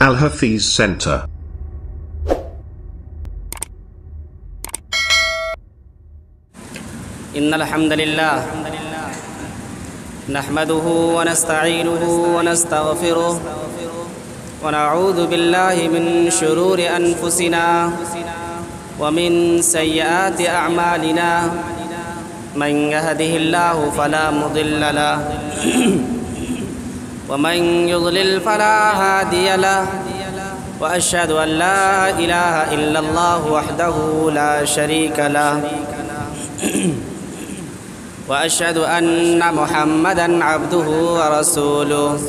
Al Hafiz Center. إن الحمد لله نحمده ونستعينه ونستغفره ونعوذ بالله من شرور أنفسنا ومن سيئات أعمالنا من يهده الله فلا مضل له ومن يضلل فلا هادي له وأشهد أن لا إله إلا الله وحده لا شريك له وأشهد أن محمدًا عبده ورسوله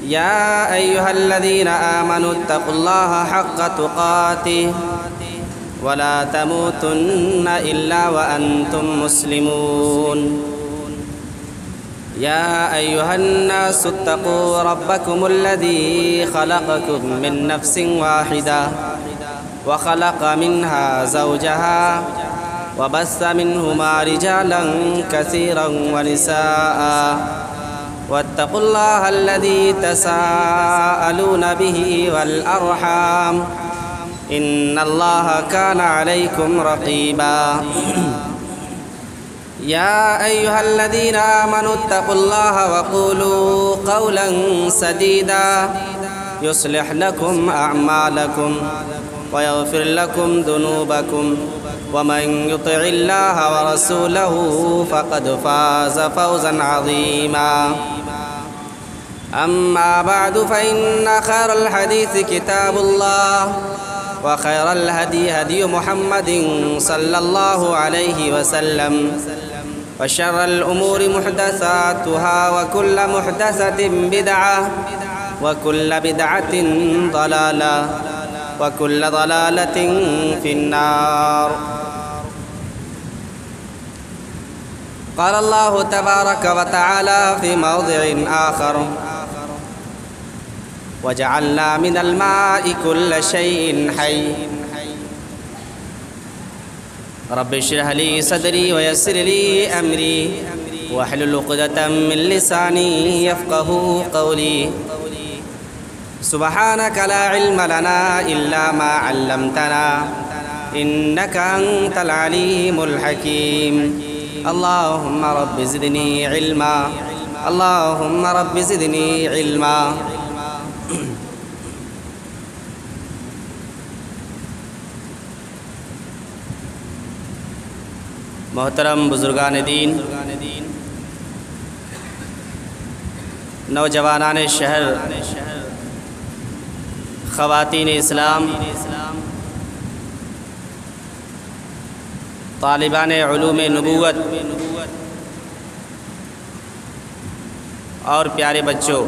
يا أيها الذين آمنوا اتقوا الله حق تقاته ولا تموتن إلا وأنتم مسلمون يا أيها الناس اتقوا ربكم الذي خلقكم من نفس واحدة وخلق منها زوجها وبث منهما رجالا كثيرا ونساء واتقوا الله الذي تساءلون به والأرحام إن الله كان عليكم رقيبا يا أيها الذين آمنوا اتقوا الله وقولوا قولا سديدا يصلح لكم أعمالكم ويغفر لكم ذنوبكم ومن يطع الله ورسوله فقد فاز فوزا عظيما أما بعد فإن خير الحديث كتاب الله وخير الهدي هدي محمد صلى الله عليه وسلم وشر الأمور محدثاتها وكل محدثة بدعة وكل بدعة ضلالة وكل ضلالة في النار قال الله تبارك وتعالى في موضع آخر وجعلنا من الماء كل شيء حي رب اشرح لي صدري ويسر لي أمري واحلل عقدة من لساني يفقهوا قولي سبحانك لا علم لنا إلا ما علمتنا إنك أنت العليم الحكيم اللهم رب زدني علما اللهم رب زدني علما محترم بزرگان دین، نوجوانان شہر، خواتین اسلام، طالبان علوم نبوت اور پیارے بچوں،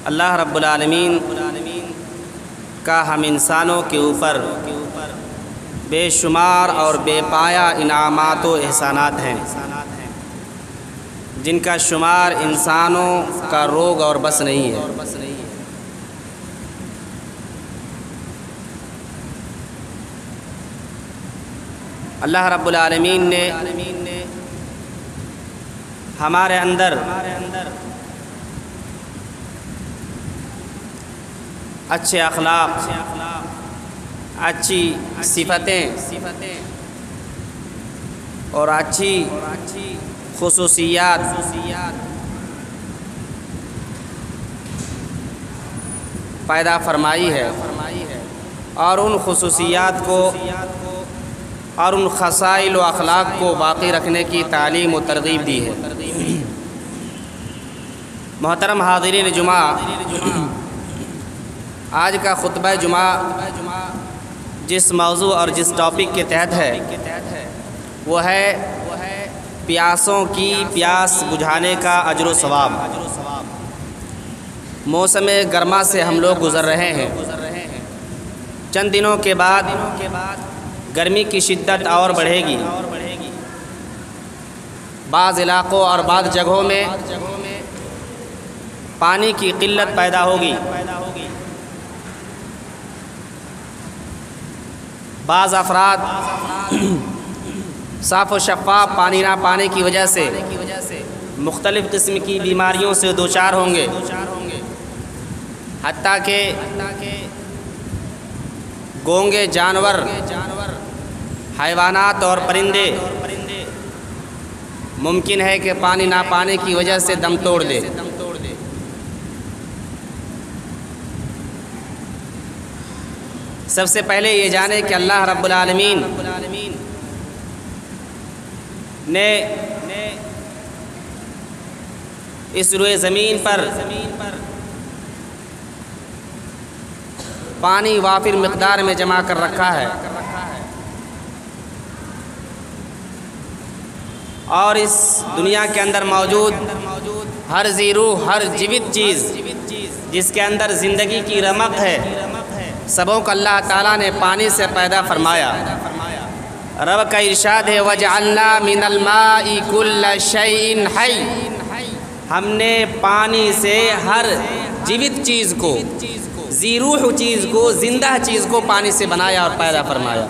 اللہ رب العالمین کا ہم انسانوں کے اوپر بے شمار اور بے پایا انعامات و احسانات ہیں جن کا شمار انسانوں کا روگ اور بس نہیں ہے۔ اللہ رب العالمین نے ہمارے اندر اچھے اخلاق، اچھی صفتیں اور اچھی خصوصیات پیدا فرمائی ہے اور ان خصوصیات کو اور ان خصائل و اخلاق کو باقی رکھنے کی تعلیم و ترغیب دی ہے۔ محترم حاضرین جمعہ، آج کا خطبہ جمعہ جس موضوع اور جس ٹاپک کے تحت ہے وہ ہے پیاسوں کی پیاس بجھانے کا اجر و ثواب۔ موسم گرما سے ہم لوگ گزر رہے ہیں، چند دنوں کے بعد گرمی کی شدت اور بڑھے گی۔ بعض علاقوں اور بعض جگہوں میں پانی کی قلت پیدا ہوگی، بعض افراد صاف و شفاف پانی نہ پانے کی وجہ سے مختلف قسم کی بیماریوں سے دوچار ہوں گے، حتیٰ کہ گونگے جانور، حیوانات اور پرندے ممکن ہے کہ پانی نہ پانے کی وجہ سے دم توڑ دے۔ سب سے پہلے یہ جانیں کہ اللہ رب العالمین نے اس روئے زمین پر پانی وافر مقدار میں جمع کر رکھا ہے، اور اس دنیا کے اندر موجود ہر ذی روح، ہر جیوت چیز جس کے اندر زندگی کی رمق ہے، سبوں کو اللہ تعالیٰ نے پانی سے پیدا فرمایا۔ رب کا ارشاد ہے وَجَعَلْنَا مِنَ الْمَاءِ كُلَّ شَيْءٍ حَيٍّ، ہم نے پانی سے ہر جیوت چیز کو، ذی روح چیز کو، زندہ چیز کو پانی سے بنایا اور پیدا فرمایا۔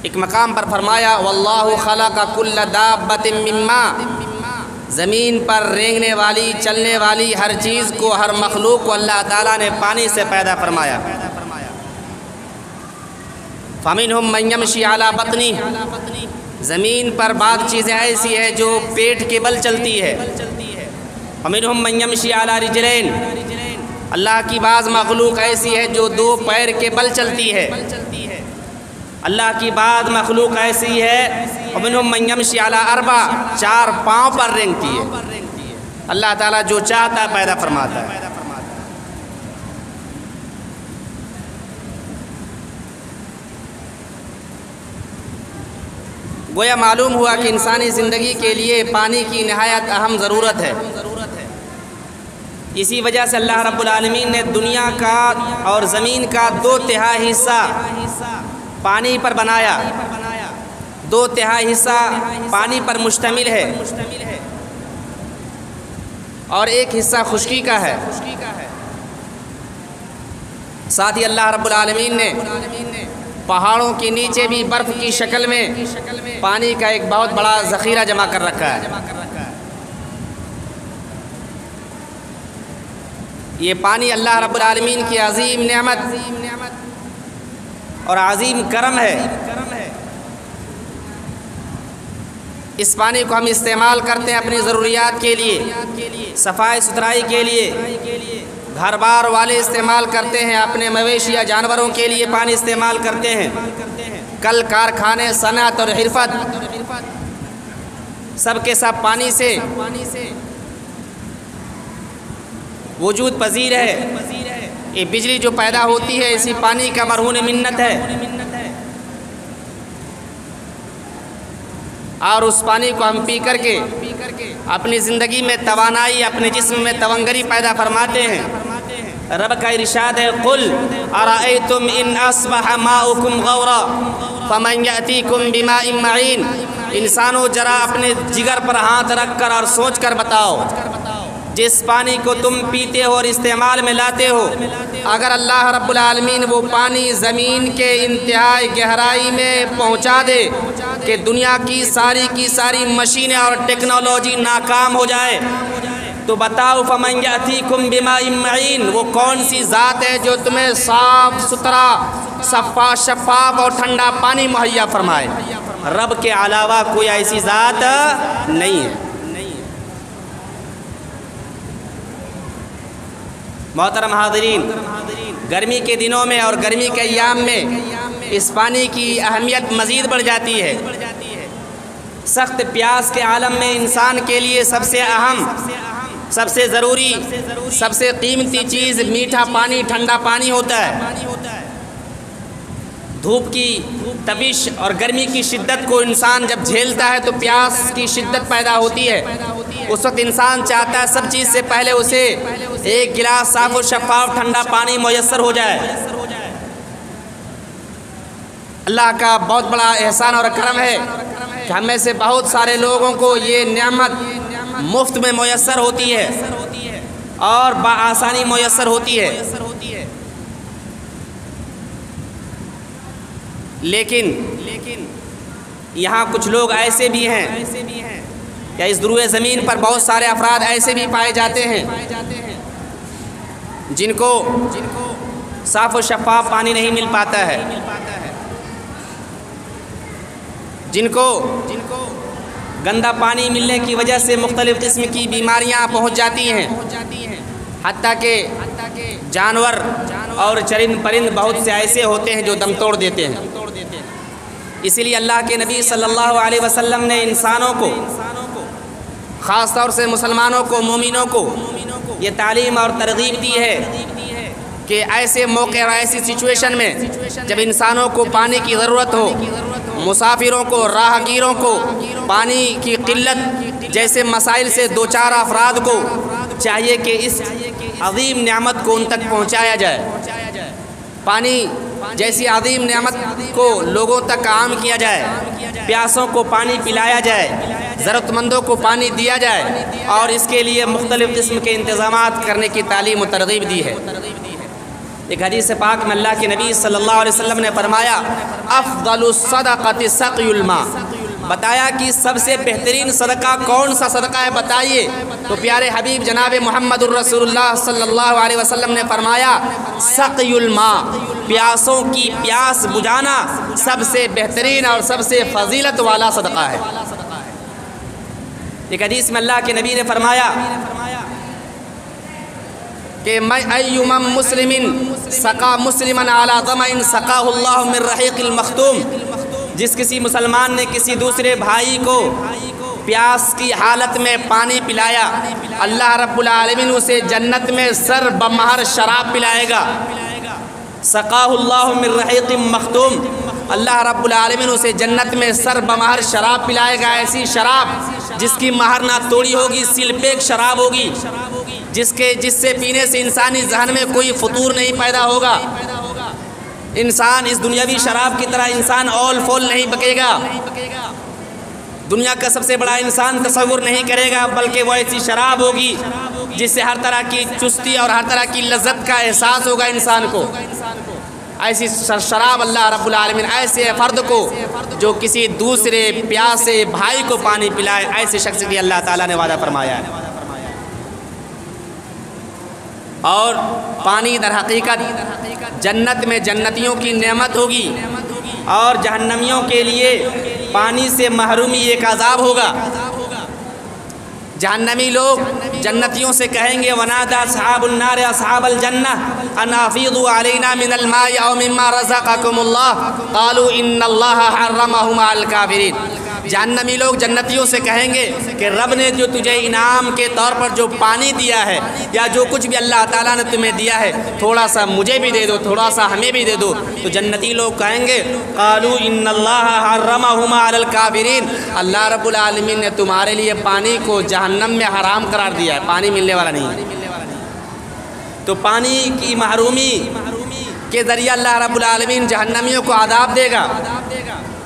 ایک مقام پر فرمایا وَاللَّهُ خَلَقَ كُلَّ دَابَّةٍ مِّن مَّاءٍ، زمین پر رینگنے والی، چلنے والی ہر چیز کو، ہر مخلوق کو اللہ تعالیٰ نے پانی سے پیدا فرمایا۔ فَمِنْهُم مَّن يَمْشِي عَلَى بَطْنِهِ، زمین پر بعض چیزیں ایسی ہیں جو پیٹ کے بل چلتی ہے۔ وَمِنْهُم مَّن يَمْشِي عَلَى رِجْلَيْنِ، اللہ کی بعض مخلوق ایسی ہے جو دو پیر کے بل چلتی ہے۔ اللہ کی بعض مخلوق ایسی ہے وَمِنْهُم مَّن يَمْشِي عَلَى أَرْبَعٍ، چار پاؤں پر رینگتی ہے۔ اللہ تعالیٰ جو چاہتا ہے پیدا فرماتا ہے۔ گویا معلوم ہوا کہ انسانی زندگی کے لیے پانی کی نہایت اہم ضرورت ہے۔ اسی وجہ سے اللہ رب العالمین نے دنیا کا اور زمین کا 2/3 حصہ پانی پر بنایا، 2/3 حصہ پانی پر مشتمل ہے اور 1 حصہ خشکی کا ہے۔ ساتھ ہی اللہ رب العالمین نے پہاڑوں کے نیچے بھی برف کی شکل میں پانی کا ایک بہت بڑا ذخیرہ جمع کر رکھا ہے۔ یہ پانی اللہ رب العالمین کی عظیم نعمت اور عظیم کرم ہے۔ اس پانی کو ہم استعمال کرتے ہیں اپنی ضروریات کے لیے، صفائی ستھرائی کے لیے، گھر بار والے استعمال کرتے ہیں، اپنے مویشی یا جانوروں کے لیے پانی استعمال کرتے ہیں، کل کارخانے، صنعت اور حرفت سب کے سب پانی سے وجود پذیر ہے۔ یہ بجلی جو پیدا ہوتی ہے اسی پانی کا مرہون منت ہے، اور اس پانی کو ہم پی کر کے اپنی زندگی میں توانائی، اپنے جسم میں تونگری پیدا فرماتے ہیں۔ رب کا ارشاد ہے قل ارأیتم ان اصبح ماؤکم غورا فمن یأتیکم بماء معین، انسانوں ذرا اپنے جگر پر ہاتھ رکھ کر اور سوچ کر بتاؤ، جس پانی کو تم پیتے ہو اور استعمال میں لاتے ہو، اگر اللہ رب العالمین وہ پانی زمین کے انتہائی گہرائی میں پہنچا دے کہ دنیا کی ساری مشینیں اور ٹیکنالوجی ناکام ہو جائے، تو بتاؤ فمن یأتیکم بماء معین، وہ کون سی ذات ہے جو تمہیں صاف ستھرا، شفاف اور ٹھنڈا پانی مہیا فرمائے؟ رب کے علاوہ کوئی ایسی ذات نہیں ہے۔ محترم حاضرین، گرمی کے دنوں میں اور گرمی کے ایام میں اس پانی کی اہمیت مزید بڑھ جاتی ہے۔ سخت پیاس کے عالم میں انسان کے لیے سب سے اہم، سب سے ضروری، سب سے قیمتی چیز میٹھا پانی، ٹھنڈا پانی ہوتا ہے۔ دھوپ کی تپش اور گرمی کی شدت کو انسان جب جھیلتا ہے تو پیاس کی شدت پیدا ہوتی ہے۔ اس وقت انسان چاہتا ہے سب چیز سے پہلے اسے ایک گلاس صاف و شفاف ٹھنڈا پانی میسر ہو جائے۔ اللہ کا بہت بڑا احسان اور کرم ہے کہ ہم میں سے بہت سارے لوگوں کو یہ نعمت مفت میں میسر ہوتی ہے اور بآسانی میسر ہوتی ہے۔ لیکن یہاں کچھ لوگ ایسے بھی ہیں یا اس دروئے زمین پر بہت سارے افراد ایسے بھی پائے جاتے ہیں جن کو صاف و شفاف پانی نہیں مل پاتا ہے، جن کو گندا پانی ملنے کی وجہ سے مختلف قسم کی بیماریاں پہنچ جاتی ہیں، حتیٰ کہ جانور اور چرند پرند بہت سے ایسے ہوتے ہیں جو دم توڑ دیتے ہیں۔ اسی لیے اللہ کے نبی صلی اللہ علیہ وسلم نے انسانوں کو، خاص طور سے مسلمانوں کو، مومنوں کو یہ تعلیم اور ترغیب دی ہے کہ ایسے موقع اور ایسی سچویشن میں جب انسانوں کو پانی کی ضرورت ہو، مسافروں کو، راہگیروں کو پانی کی قلت جیسے مسائل سے دو چار افراد کو چاہیے کہ اس عظیم نعمت کو ان تک پہنچایا جائے، پانی جیسی عظیم نعمت کو لوگوں تک عام کیا جائے، پیاسوں کو پانی پلایا جائے، ضرورت مندوں کو پانی دیا جائے، اور اس کے لیے مختلف قسم کے انتظامات کرنے کی تعلیم و ترغیب دی ہے۔ ایک حدیث پاک میں اللہ کے نبی صلی اللہ علیہ وسلم نے فرمایا افضل الصدقۃ سقی الماء، بتایا کہ سب سے بہترین صدقہ کون سا صدقہ ہے بتائیے، تو پیارے حبیب جناب محمد الرسول اللہ صلی اللہ علیہ وسلم نے فرمایا سقی الماء، پیاسوں کی پیاس بجھانا سب سے بہترین اور سب سے فضیلت والا صدقہ ہے۔ ایک حدیث میں اللہ کے نبی نے فرمایا کہ ایما مسلم سقا مسلما علی ظمأ سقاہ اللہ من رحیق المختوم، جس کسی مسلمان نے کسی دوسرے بھائی کو پیاس کی حالت میں پانی پلایا، اللہ رب العالمین اسے جنت میں سر بمہر شراب پلائے گا۔ سقاہ اللہ من رحیق مختوم، اللہ رب العالمین اسے جنت میں سر بمہر شراب پلائے گا، ایسی شراب جس کی مہر نہ توڑی ہوگی، سل پیک شراب ہوگی، جس سے پینے سے انسانی ذہن میں کوئی فطور نہیں پیدا ہوگا، انسان اس دنیاوی شراب کی طرح انسان اول فول نہیں بکے گا، دنیا کا سب سے بڑا انسان تصور نہیں کرے گا، بلکہ وہ ایسی شراب ہوگی جس سے ہر طرح کی چستی اور ہر طرح کی لذت کا احساس ہوگا انسان کو۔ ایسی شراب اللہ رب العالمین ایسے فرد کو جو کسی دوسرے پیاسے بھائی کو پانی پلائے، ایسے شخص کی اللہ تعالیٰ نے وعدہ فرمایا ہے۔ اور پانی در حقیقت جنت میں جنتیوں کی نعمت ہوگی، اور جہنمیوں کے لیے پانی سے محرومی ایک عذاب ہوگا۔ جہنمی لوگ جنتیوں سے کہیں گے ونادى اصحاب النار اصحاب الجنہ ان افیضوا علینا من الماء او مما رزقکم اللہ قالوا ان اللہ حرمہما علی الکافرین، جہنمی لوگ جنتیوں سے کہیں گے کہ رب نے جو تجھے انعام کے طور پر جو پانی دیا ہے یا جو کچھ بھی اللہ تعالیٰ نے تمہیں دیا ہے تھوڑا سا مجھے بھی دے دو، تھوڑا سا ہمیں بھی دے دو، تو جنتی لوگ کہیں گے قالوا ان اللہ حرمہما علی الکافرین، اللہ رب العالمین نے تمہارے لیے پانی کو جہنم میں حرام قرار دیا ہے، پانی ملنے والا نہیں ہے۔ تو پانی کی محرومی کے ذریعہ اللہ رب العالمین جہنمیوں کو عذاب دے گا،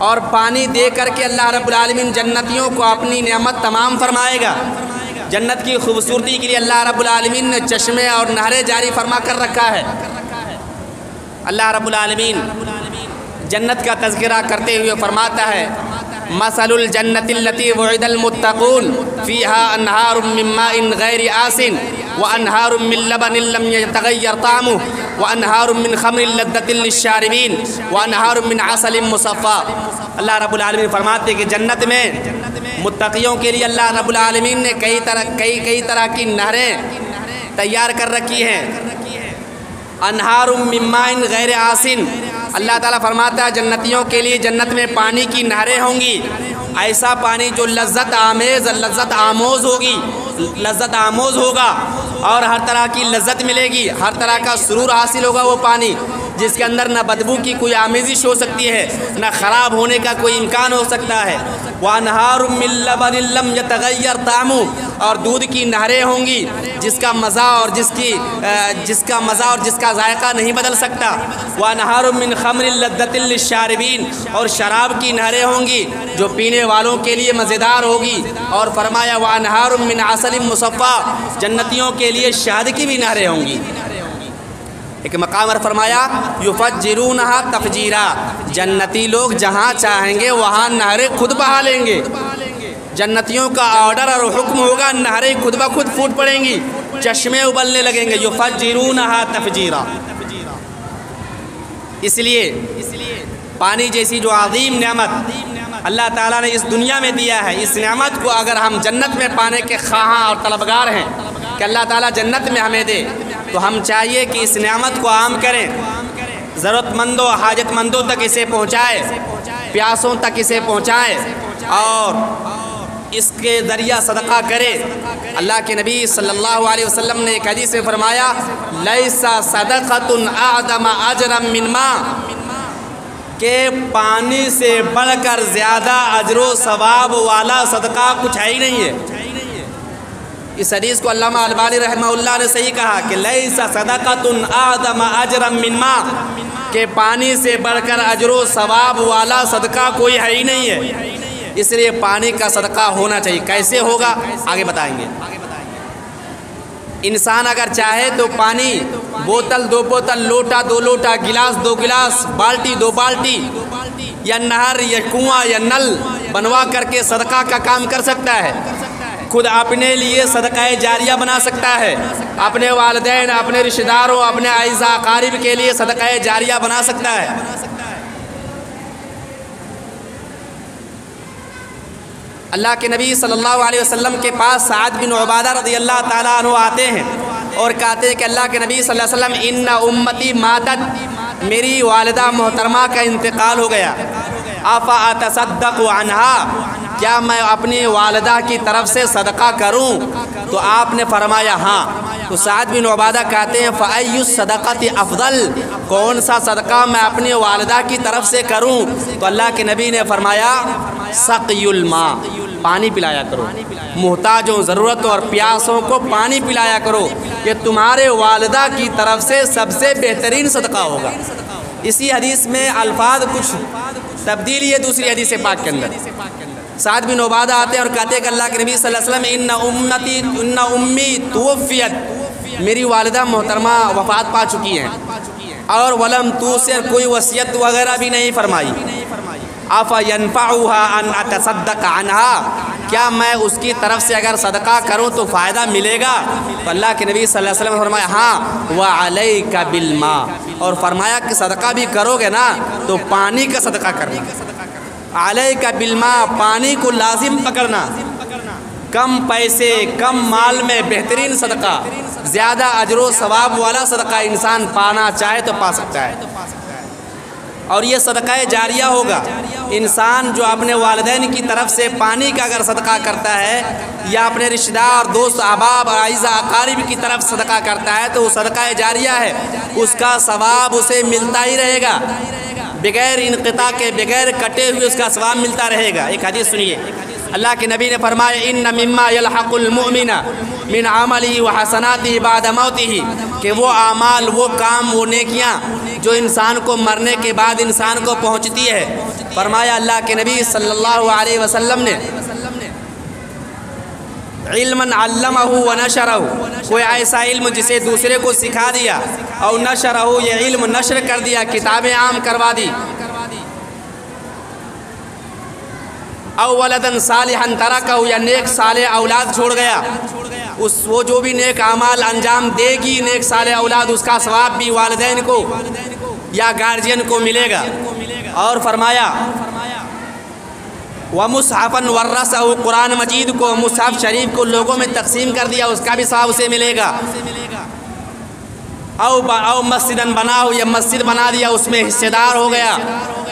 اور پانی دے کر کے اللہ رب العالمین جنتیوں کو اپنی نعمت تمام فرمائے گا۔ جنت کی خوبصورتی کے لیے اللہ رب العالمین نے چشمے اور نہریں جاری فرما کر رکھا ہے۔ اللہ رب العالمین جنت کا تذکرہ کرتے ہوئے فرماتا ہے مثل الجنت التي وعد المتقون فيها انہار من ماء غیر آسن وانہار من لبن لم يتغیر طعمه وانہار من خمر لذة للشاربین وانہار من عسل مصفى۔ اللہ رب العالمین فرماتے ہیں کہ جنت میں متقیوں کے لیے اللہ رب العالمین نے کئی طرح کی نہریں تیار کر رکھی ہیں۔ انہار من ماء غیر آسن، اللہ تعالیٰ فرماتا ہے جنتیوں کے لیے جنت میں پانی کی نہریں ہوں گی، ایسا پانی جو لذت آموز ہوگی، لذت آموز ہوگا، اور ہر طرح کی لذت ملے گی، ہر طرح کا سرور حاصل ہوگا، وہ پانی جس کے اندر نہ بدبو کی کوئی آمیزش ہو سکتی ہے، نہ خراب ہونے کا کوئی امکان ہو سکتا ہے۔ وَأَنْهَارٌ مِّن لَبَنٍ لَّمْ يَتَغَيَّرْ طَعْمُهُ، اور دودھ کی نہریں ہوں گی جس کا مزہ اور جس کا ذائقہ نہیں بدل سکتا۔ وَأَنْهَارٌ مِّن خَمْرٍ لَذَّةٍ لِّلشَّارِبِينَ، اور شراب کی نہریں ہوں گی جو پینے والوں کے لیے مزیدار ہوگی۔ اور فرمایا وَأَنْهَارٌ مِّن عَسَلٍ مُّصَفًّى، جنتیوں کے لیے شہد کی بھی نہریں ہوں گی۔ ایک مقام پر فرمایا یفجرونہا تفجیرا، جنتی لوگ جہاں چاہیں گے وہاں نہریں خود بہا لیں گے۔ جنتیوں کا آرڈر اور حکم ہوگا، نہریں خود بخود پھوٹ پڑیں گی، چشمے ابلنے لگیں گے۔ یفجرونہا تفجیرا، اس لیے پانی جیسی جو عظیم نعمت اللہ تعالیٰ نے اس دنیا میں دیا ہے، اس نعمت کو اگر ہم جنت میں پانے کے خواہاں اور طلبگار ہیں کہ اللہ تعالیٰ جنت میں ہمیں دے، تو ہم چاہیے کہ اس نعمت کو عام کریں، ضرورت مندوں حاجت مندوں تک اسے پہنچائے، پیاسوں تک اسے پہنچائے اور اس کے ذریعہ صدقہ کرے۔ اللہ کے نبی صلی اللہ علیہ وسلم نے ایک حدیث میں فرمایا لیس صدقۃ اعظم اجرا من ماء، کہ پانی سے بڑھ کر زیادہ اجر و ثواب والا صدقہ کچھ ہے ہی نہیں ہے۔ اس حدیث کو علامہ البانی رحمہ اللہ نے صحیح کہا کہ لیس صدقۃ اعظم اجرا من ماء، کہ پانی سے بڑھ کر اجر و ثواب والا صدقہ کوئی ہے ہی نہیں ہے۔ اس لیے پانی کا صدقہ ہونا چاہیے۔ کیسے ہوگا آگے بتائیں گے۔ انسان اگر چاہے تو پانی بوتل 2 بوتل، لوٹا 2 لوٹا، گلاس 2 گلاس، بالٹی 2 بالٹی، یا نہر یا کنواں یا نل بنوا کر کے صدقہ کا کام کر سکتا ہے۔ خود اپنے لیے صدقہ جاریہ بنا سکتا ہے، اپنے والدین، اپنے رشتہ داروں، اپنے اعزاء اقارب کے لیے صدقہ جاریہ بنا سکتا ہے۔ اللہ کے نبی صلی اللہ علیہ وسلم کے پاس سعد بن عبادہ رضی اللہ تعالیٰ عنہ آتے ہیں اور کہتے ہیں کہ اللہ کے نبی صلی اللہ علیہ وسلم ان امتی ماتت، میری والدہ محترمہ کا انتقال ہو گیا، افا اتصدق عنہا، کیا میں اپنی والدہ کی طرف سے صدقہ کروں؟ تو آپ نے فرمایا ہاں۔ تو سعد بن عبادہ کہتے ہیں فَأَيُّ الصَّدَقَةِ افضل، کون سا صدقہ میں اپنی والدہ کی طرف سے کروں؟ تو اللہ کے نبی نے فرمایا سقی الماء، پانی پلایا کرو، محتاجوں، ضرورتوں اور پیاسوں کو پانی پلایا کرو، یہ تمہارے والدہ کی طرف سے سب سے بہترین صدقہ ہوگا۔ اسی حدیث میں الفاظ کچھ تبدیلی ہے دوسری حدیث پاک کے اندر۔ سعد بن عبادہ آتے ہیں اور کہتے ہیں کہ اللہ کے نبی صلی اللہ علیہ وسلم ان امی توفیت، میری والدہ محترمہ وفات پا چکی ہیں، اور ولم توصر، کوئی وصیت وغیرہ بھی نہیں فرمائی۔ افا ینفعها ان اتصدق عنها، کیا میں اس کی طرف سے اگر صدقہ کروں تو فائدہ ملے گا؟ تو اللہ کے نبی صلی اللہ علیہ وسلم نے فرمایا ہاں، وعلیک بالماء، اور فرمایا کہ صدقہ بھی کرو گے نا تو پانی کا صدقہ کرنا، علیک بالماء، پانی کو لازم پکڑنا۔ کم پیسے کم مال میں بہترین صدقہ، زیادہ اجر و ثواب والا صدقہ انسان پانا چاہے تو پا سکتا ہے، اور یہ صدقہ جاریہ ہوگا۔ انسان جو اپنے والدین کی طرف سے پانی کا اگر صدقہ کرتا ہے یا اپنے رشتہ دار، دوست، احباب اور اعزاء اقارب کی طرف صدقہ کرتا ہے تو وہ صدقہ جاریہ ہے، اس کا ثواب اسے ملتا ہی رہے گا، بغیر انقطاع کے، بغیر کٹے ہوئے اس کا ثواب ملتا رہے گا۔ ایک حدیث سنیے، اللہ کے نبی نے فرمایا ان مما یلحق المؤمن من عمله وحسناته بعد موته، کہ وہ اعمال، وہ کام، وہ نیکیاں جو انسان کو مرنے کے بعد انسان کو پہنچتی ہے، فرمایا اللہ کے نبی صلی اللہ علیہ وسلم نے علما علمہ ونشرہ، کوئی ایسا علم جسے دوسرے کو سکھا دیا، اور نشرہ، یہ علم نشر کر دیا، کتابیں عام کروا دی، او ولدن صالحا ترکہ، یا نیک صالح اولاد چھوڑ گیا، وہ جو بھی نیک اعمال انجام دے گی، نیک صالح اولاد، اس کا ثواب بھی والدین کو یا گارجین کو ملے گا۔ اور فرمایا وَمُصْحَفًا وَرَّثَهُ، قرآن مجید کو، مصحف شریف کو لوگوں میں تقسیم کر دیا، اس کا بھی ثواب اسے ملے گا۔ او مسجداً بناہ، یا مسجد بنا دیا، اس میں حصے دار ہو گیا،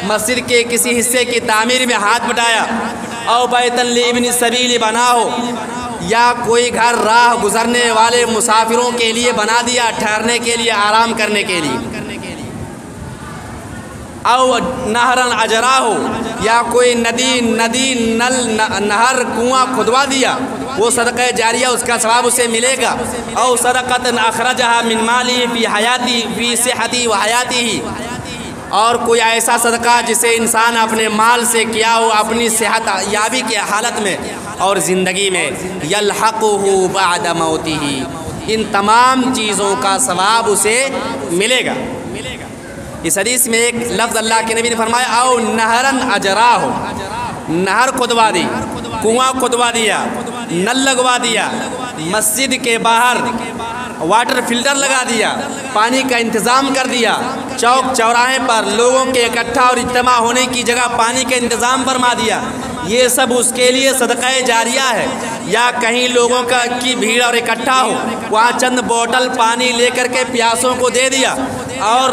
مسجد کے کسی حصے کی تعمیر میں ہاتھ بٹایا۔ او بیتاً لِابْنِ السَّبِیلِ بناہ، یا کوئی گھر راہ گزرنے والے مسافروں کے لیے بنا دیا، ٹھہرنے کے لیے، آرام کرنے کے لیے۔ او نہراً اجراہ، یا کوئی ندی، نل، نہر، کنواں کھدوا دیا، وہ صدقہ جاریہ، اس کا ثواب اسے ملے گا۔ او صدقۃ اخرجہا من مالی فی حیاتی، فی صحتی و حیاتی، اور کوئی ایسا صدقہ جسے انسان اپنے مال سے کیا ہو اپنی صحت یابی کی حالت میں اور زندگی میں، یلحقہ بعد موتہ، ان تمام چیزوں کا ثواب اسے ملے گا۔ اس حدیث میں ایک لفظ اللہ کے نبی نے فرمایا او نہرن اجرا ہو، نہر کھدوا دی، کنواں کھدوا دیا، نل لگوا دیا، مسجد کے باہر واٹر فلٹر لگا دیا، پانی کا انتظام کر دیا، چوک چوراہے پر لوگوں کے اکٹھا اور اجتماع ہونے کی جگہ پانی کا انتظام فرما دیا، یہ سب اس کے لیے صدقہ جاریہ ہے۔ یا کہیں لوگوں کی بھیڑ اور اکٹھا ہو، وہاں چند بوتل پانی لے کر کے پیاسوں کو دے دیا، اور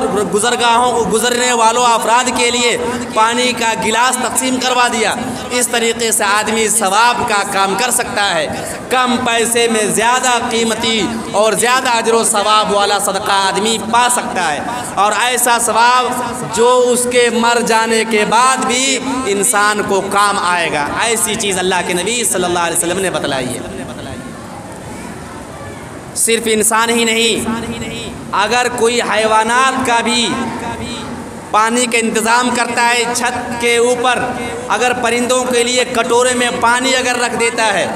گزرنے والوں افراد کے لیے پانی کا گلاس تقسیم کروا دیا۔ اس طریقے سے آدمی ثواب کا کام کر سکتا ہے، کم پیسے میں زیادہ قیمتی اور زیادہ اجر و ثواب والا صدقہ آدمی پا سکتا ہے، اور ایسا ثواب جو اس کے مر جانے کے بعد بھی انسان کو کام آئے گا۔ ایسی چیز اللہ کے نبی صلی اللہ علیہ وسلم نے بتلائی ہے۔ صرف انسان ہی نہیں، اگر کوئی حیوانات کا بھی پانی کا انتظام کرتا ہے، چھت کے اوپر اگر پرندوں کے لیے کٹورے میں پانی اگر رکھ دیتا ہے،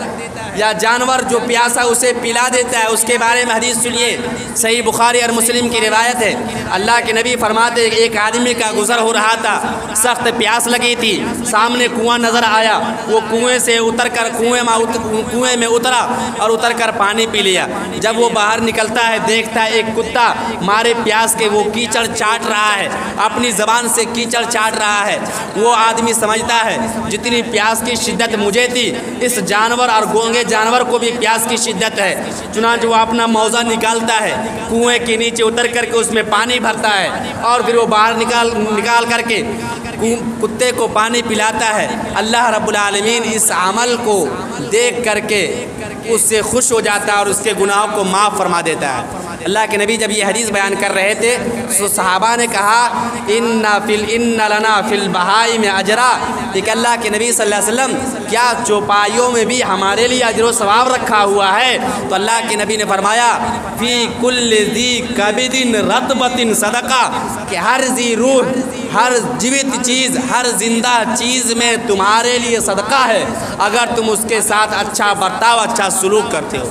یا جانور جو پیاسا اسے پلا دیتا ہے، اس کے بارے میں حدیث سنیے، صحیح بخاری اور مسلم کی روایت ہے۔ اللہ کے نبی فرماتے ہیں ایک آدمی کا گزر ہو رہا تھا، سخت پیاس لگی تھی، سامنے کنواں نظر آیا، وہ کنویں سے اتر کر کنویں میں اترا اور اتر کر پانی پی لیا۔ جب وہ باہر نکلتا ہے دیکھتا ہے ایک کتا مارے پیاس کے وہ کیچڑ چاٹ رہا ہے، اپنی زبان سے کیچڑ چاٹ رہا ہے۔ وہ آدمی سمجھتا ہے جتنی پیاس کی شدت مجھے تھی، اس جانور اور گونگے جانور کو بھی پیاس کی شدت ہے۔ چنانچہ وہ اپنا موزہ نکالتا ہے، کنویں کے نیچے اتر کر کے اس میں پانی بھرتا ہے، اور پھر وہ باہر نکال کر کے کتے کو پانی پلاتا ہے۔ اللہ رب العالمین اس عمل کو دیکھ کر کے اس سے خوش ہو جاتا ہے اور اس کے گناہوں کو معاف فرما دیتا ہے۔ اللہ کے نبی جب یہ حدیث بیان کر رہے تھے تو صحابہ نے کہا ان لنا فی البہائم اجرا، کہ اللہ کے نبی صلی اللہ علیہ وسلم کیا چوپایوں میں بھی ہمارے لیے اجر و ثواب رکھا ہوا ہے؟ تو اللہ کے نبی نے فرمایا فی کل ذی کبد رطبۃ صدقہ، کہ ہر ذی روح، ہر جیوت چیز، ہر زندہ چیز میں تمہارے لیے صدقہ ہے اگر تم اس کے ساتھ اچھا برتاؤ، اچھا سلوک کرتے ہو۔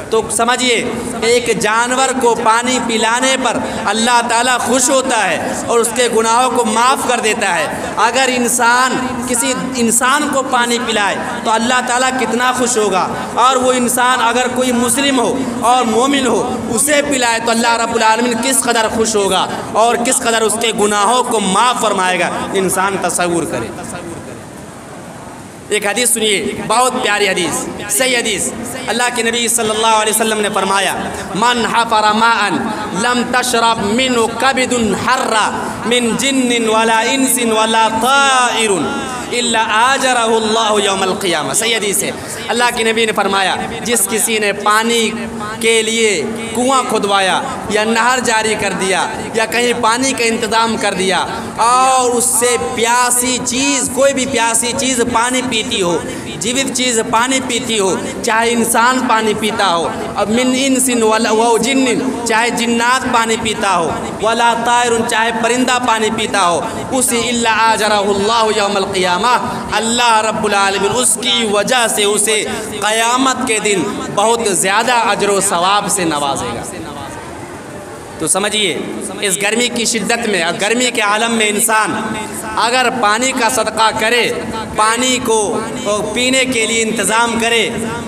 تو سمجھیے ایک جانور کو پانی پلانے پر اللہ تعالیٰ خوش ہوتا ہے اور اس کے گناہوں کو معاف کر دیتا ہے۔ اگر انسان کسی انسان کو پانی پلائے تو اللہ تعالیٰ کتنا خوش ہوگا، اور وہ انسان اگر کوئی مسلم ہو اور مومن ہو اسے پلائے تو اللہ رب العالمین کس قدر خوش ہوگا اور کس قدر اس کے گناہوں کو معاف فرمائے گا، انسان تصور کرے۔ ایک حدیث سنیے، بہت پیاری حدیث، صحیح حدیث۔ اللہ کے نبی صلی اللہ علیہ وسلم نے فرمایا من حفر ماء لم تشرب منه كبد حر من جن ولا انس ولا طائر الا آجرہ اللہ یوم القیامہ۔ صحیح حدیث ہے۔ اللہ کے نبی نے فرمایا جس کسی نے پانی کے لیے کنواں کھدوایا یا نہر جاری کر دیا یا کہیں پانی کا انتظام کر دیا اور اس سے پیاسی چیز، کوئی بھی پیاسی چیز پانی پیتی ہو، جیوت چیز پانی پیتی ہو، چاہے انسان پانی پیتا ہو، اب من انس و جن، چاہے جنات پانی پیتا ہو، ولا طائر، چاہے پرندہ پانی پیتا ہو، اسی الا آجرہ اللہ یوم القیامہ، اللہ رب العالمین اس کی وجہ سے اسے قیامت کے دن بہت زیادہ اجر و ثواب سے نوازے گا۔ تو سمجھیے اس گرمی کی شدت میں، گرمی کے عالم میں انسان اگر پانی کا صدقہ کرے، پانی کو پینے کے لیے انتظام کرے،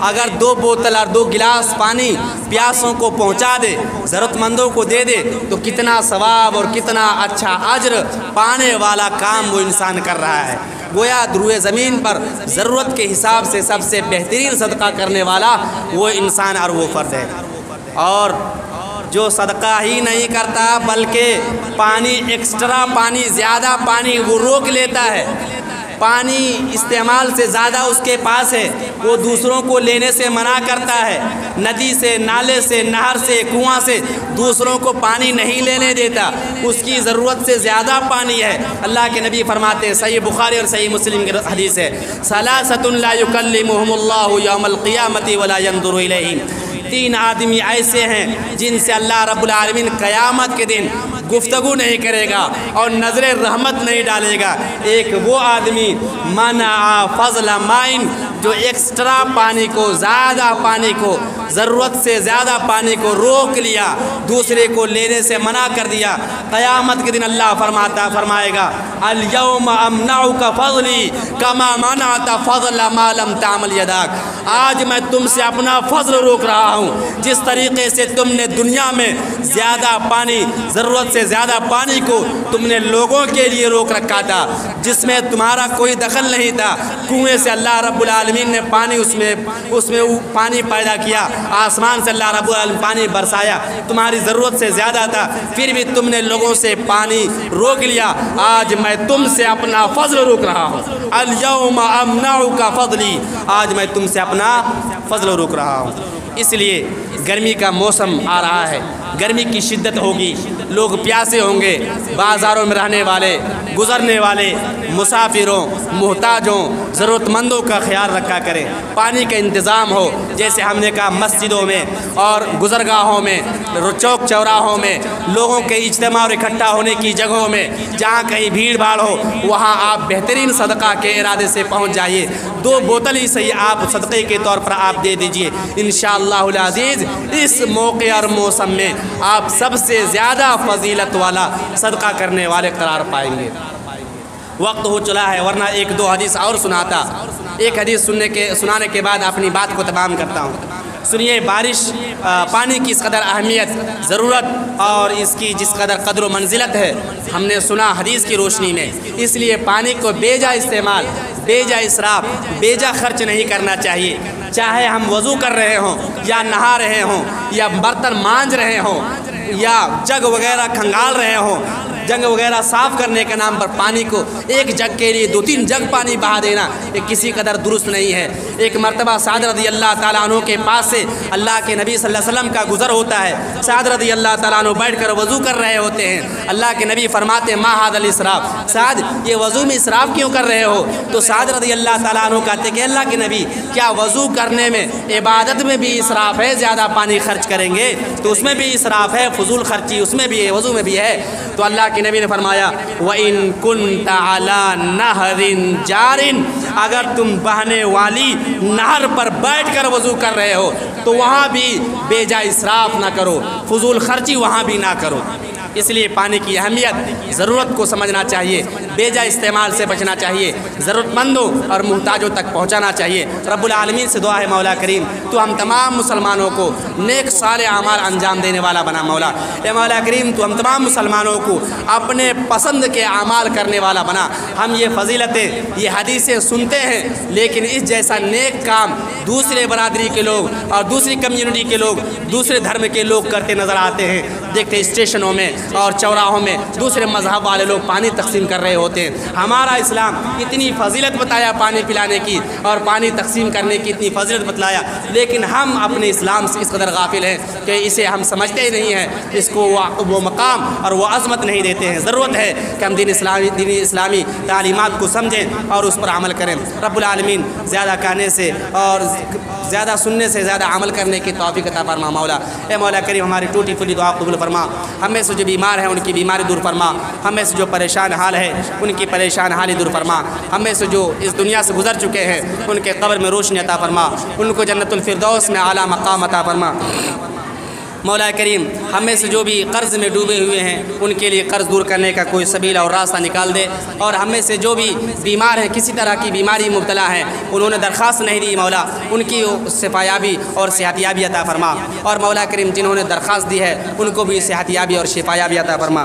اگر 2 بوتل اور 2 گلاس پانی پیاسوں کو پہنچا دے، ضرورت مندوں کو دے دے، تو کتنا ثواب اور کتنا اچھا اجر پانے والا کام وہ انسان کر رہا ہے۔ گویا روئے زمین پر ضرورت کے حساب سے سب سے بہترین صدقہ کرنے والا وہ انسان اور وہ فرد ہے۔ اور جو صدقہ ہی نہیں کرتا بلکہ پانی ایکسٹرا پانی، زیادہ پانی وہ روک لیتا ہے، پانی استعمال سے زیادہ اس کے پاس ہے، وہ دوسروں کو لینے سے منع کرتا ہے، ندی سے، نالے سے، نہر سے، کنواں سے دوسروں کو پانی نہیں لینے دیتا، اس کی ضرورت سے زیادہ پانی ہے۔ اللہ کے نبی فرماتے ہیں، صحیح بخاری اور صحیح مسلم کی حدیث ہے، ثلاثۃ لا یکلمہم اللہ یوم القیامۃ ولا ینظر الیہم، 3 آدمی ایسے ہیں جن سے اللہ رب العالمین قیامت کے دن گفتگو نہیں کرے گا اور نظر رحمت نہیں ڈالے گا۔ ایک وہ آدمی منع فضل مائن جو ایکسٹرا پانی کو، زیادہ پانی کو، ضرورت سے زیادہ پانی کو روک لیا، دوسرے کو لینے سے منع کر دیا، قیامت کے دن اللہ فرمائے گا الیوم امنعک فضلی کما منعت فضل ما لم تعمل یداک، آج میں تم سے اپنا فضل روک رہا ہوں، جس طریقے سے تم نے دنیا میں زیادہ پانی، ضرورت سے زیادہ پانی کو تم نے لوگوں کے لیے روک رکھا تھا، جس میں تمہارا کوئی دخل نہیں تھا، کنویں سے اللہ رب العالمین نے پانی اس میں پانی پیدا کیا، آسمان سے اللہ رب العالمین پانی برسایا، تمہاری ضرورت سے زیادہ تھا، پھر بھی تم نے لوگوں سے پانی روک لیا، آج میں تم سے اپنا فضل روک رہا ہوں، الیوم امنعک فضلی، آج میں تم سے اپنا فضل روک رہا ہوں۔ اس لیے گرمی کا موسم آ رہا ہے، گرمی کی شدت ہوگی، لوگ پیاسے ہوں گے، بازاروں میں رہنے والے، گزرنے والے، مسافروں، محتاجوں، ضرورت مندوں کا خیال رکھا کریں، پانی کا انتظام ہو، جیسے ہم نے کہا مسجدوں میں اور گزرگاہوں میں، چوک چوراہوں میں، لوگوں کے اجتماع اور اکٹھا ہونے کی جگہوں میں، جہاں کہیں بھیڑ بھاڑ ہو وہاں آپ بہترین صدقہ کے ارادے سے پہنچ جائیے، 2 بوتل ہی صحیح آپ صدقے کے طور پر آپ دے دیجئے، انشاءاللہ العزیز اس موقع اور موسم میں آپ سب سے زیادہ فضیلت والا صدقہ کرنے والے قرار پائیں گے۔ وقت ہو چلا ہے، ورنہ 1-2 حدیث اور سناتا، ایک حدیث سنانے کے بعد اپنی بات کو تمام کرتا ہوں۔ سنیے، بارش، پانی کی اس قدر اہمیت، ضرورت اور اس کی جس قدر و منزلت ہے، ہم نے سنا حدیث کی روشنی میں، اس لیے پانی کو بے جا استعمال، بے جا اسراف، بے جا خرچ نہیں کرنا چاہیے، چاہے ہم وضو کر رہے ہوں یا نہا رہے ہوں یا برتن مانج رہے ہوں یا جگ وغیرہ کھنگال رہے ہوں، جگ وغیرہ صاف کرنے کے نام پر پانی کو ایک جگ کے لیے 2-3 جگ پانی بہا دینا یہ کسی قدر درست نہیں ہے۔ ایک مرتبہ سعد رضی اللہ تعالیٰ عنہ کے پاس سے اللہ کے نبی صلی اللہ علیہ وسلم کا گزر ہوتا ہے، سعد رضی اللہ تعالیٰ عنہ بیٹھ کر وضو کر رہے ہوتے ہیں، اللہ کے نبی فرماتے ہیں ما ھذا الاسراف، سعد یہ وضو میں اسراف کیوں کر رہے ہو؟ تو سعد رضی اللہ تعالیٰ عنہ کہتے کہ اللہ کے نبی کیا وضو کرنے میں، عبادت میں بھی اسراف ہے، زیادہ پانی خرچ کریں گے تو اس میں بھی اسراف ہے، فضول خرچی اس میں بھی ہے، وضو میں بھی ہے؟ تو اللہ کے نبی نے فرمایا وَإِن كُنْتَ عَلَى نَهْرٍ جَارٍ، اگر تم بہنے والی نہر پر بیٹھ کر وضو کر رہے ہو تو وہاں بھی بے جا اسراف نہ کرو، فضول خرچی وہاں بھی نہ کرو۔ اس لیے پانی کی اہمیت، ضرورت کو سمجھنا چاہیے، بے جا استعمال سے بچنا چاہیے، ضرورت مندوں اور محتاجوں تک پہنچانا چاہیے۔ رب العالمین سے دعا ہے مولا کریم تو ہم تمام مسلمانوں کو نیک صالح اعمال انجام دینے والا بنا مولا، اے مولا کریم تو ہم تمام مسلمانوں کو اپنے پسند کے اعمال کرنے والا بنا۔ ہم یہ فضیلتیں، یہ حدیثیں سنتے ہیں لیکن اس جیسا نیک کام دوسرے برادری کے لوگ اور دوسری کمیونٹی کے لوگ، دوسرے دھرم کے لوگ کرتے نظر آتے ہیں، دیکھتے اسٹیشنوں میں اور چوراہوں میں دوسرے مذہب والے لوگ پانی تقسیم کر رہے ہوتے ہیں۔ ہمارا اسلام اتنی فضیلت بتایا پانی پلانے کی اور پانی تقسیم کرنے کی اتنی فضیلت بتلایا، لیکن ہم اپنے اسلام سے اس قدر غافل ہیں کہ اسے ہم سمجھتے ہی نہیں ہیں، اس کو وہ مقام اور وہ عظمت نہیں دیتے ہیں۔ ضرورت ہے کہ ہم دین اسلامی تعلیمات کو سمجھیں اور اس پر عمل کریں۔ رب العالمین زیادہ کہنے سے اور زیادہ سننے سے زیادہ عمل کرنے کی توفیق عطا فرما مولا۔ اے مولا کریم ہماری ٹوٹی پھوٹی دعا قبول فرما، ہمیں سے جو بیمار ہیں ان کی بیماری دور فرما، ہمیں سے جو پریشان حال ہے ان کی پریشان حالی دور فرما، ہمیں سے جو اس دنیا سے گزر چکے ہیں ان کے قبر میں روشنی عطا فرما، ان کو جنت الفردوس میں اعلیٰ مقام عطا فرما۔ مولا کریم ہمیں سے جو بھی قرض میں ڈوبے ہوئے ہیں ان کے لیے قرض دور کرنے کا کوئی سبیل اور راستہ نکال دے، اور ہمیں سے جو بھی بیمار ہیں، کسی طرح کی بیماری مبتلا ہیں، انہوں نے درخواست نہیں دی مولا، ان کی شفا یابی اور صحت یابی عطا فرما، اور مولا کریم جنہوں نے درخواست دی ہے ان کو بھی صحت یابی اور شفا یابی عطا فرما۔